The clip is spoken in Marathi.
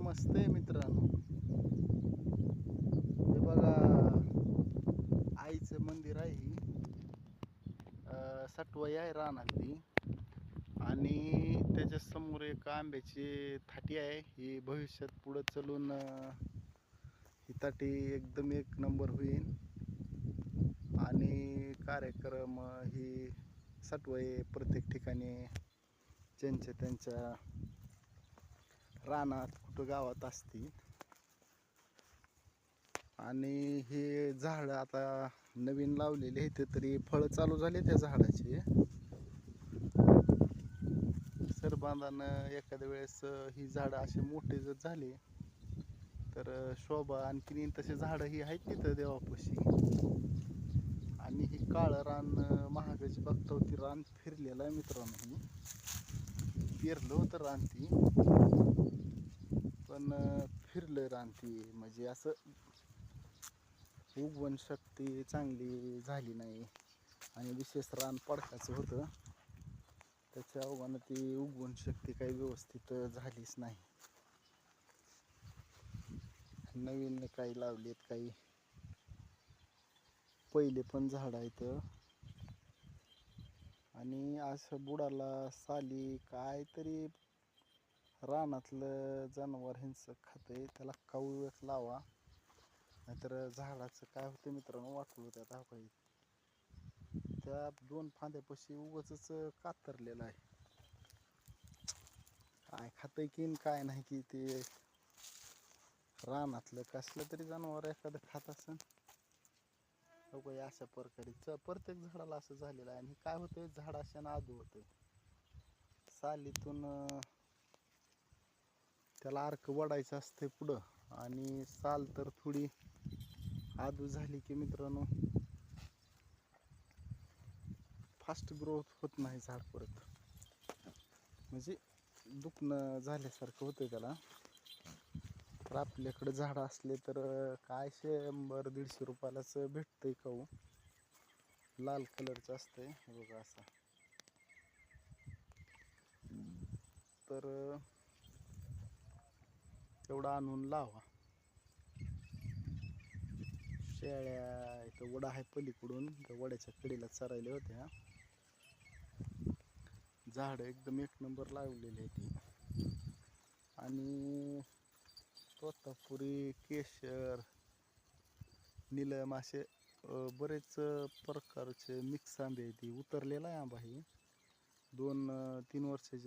नमस्ते मित्रांनो. हे बघा, आईचं मंदिर आहे ही. सटवाई आहे रानातली आणि त्याच्या समोर एक आंब्याची थाटी आहे. ही भविष्यात पुढे चलून ही ताटी एकदम एक नंबर होईल. आणि कार्यक्रम ही सटवाई प्रत्येक ठिकाणी त्यांच्या रानात कुठं गावात असतील. आणि हे झाड आता नवीन लावलेले आहेत, तरी फळं चालू झाले त्या झाडाचे. सरबांधानं एखाद्या वेळेस ही झाडं अशी मोठी जर झाली तर शोभा आणखीन तसे झाडं ही आहेत तिथं देवापाशी. आणि ही काळं रान महागाची बघतावती रान फिरलेलं आहे मित्रांनो. ही पेरलं होतं रान ती, पण फिरलं रान ती, म्हणजे असं उगवण शक्ती चांगली झाली नाही. आणि विशेष रान पडकाचं होतं, त्याच्या अवघानं ती उगवण शक्ती काही व्यवस्थित झालीच नाही. नवीन काही लावलेत, काही पहिले पण झाड आहेत. आणि असं बुडाला साली काहीतरी रानातलं जनावर ह्यांचं खातंय, त्याला काऊ एक लावा, नाहीतर झाडाचं काय होतं मित्रांनो, वाटलं त्यात काही त्या 2 फांद्यापाशी उगाचच कातरलेलं आहे. काय खातंय की काय नाही की ते रानातलं कसलं तरी जनावर एखादं खात असन. बघा अशा प्रकारे प्रत्येक झाडाला असं झालेलं आहे. आणि काय होतंय, झाड अशानं आदू होतंय सालीतून. त्याला अर्क वडायचं असते पुढं, आणि साल तर थोडी आदू झाली की मित्रांनो फास्ट ग्रोथ होत नाही झाड, परत म्हणजे दुखणं झाल्यासारखं होतं त्याला. तर आपल्याकडे झाडं असले तर काय 100-150 रुपयालाच भेटतंय काऊ. लाल कलरचं असतंय बघा असं. तर तेवढं आणून लावा. शेळ्या इथं वडा आहे पलीकडून, त्या वड्याच्या कडेला चरायला होत्या. झाड एकदम एक नंबर लावलेली आहे ती. आणि तोतापुरी, केशर, नीलम असे बरेच प्रकारचे मिक्स आंबे आहेत. ती उतरलेला आहे आंबा, ही 2-3 वर्षाचे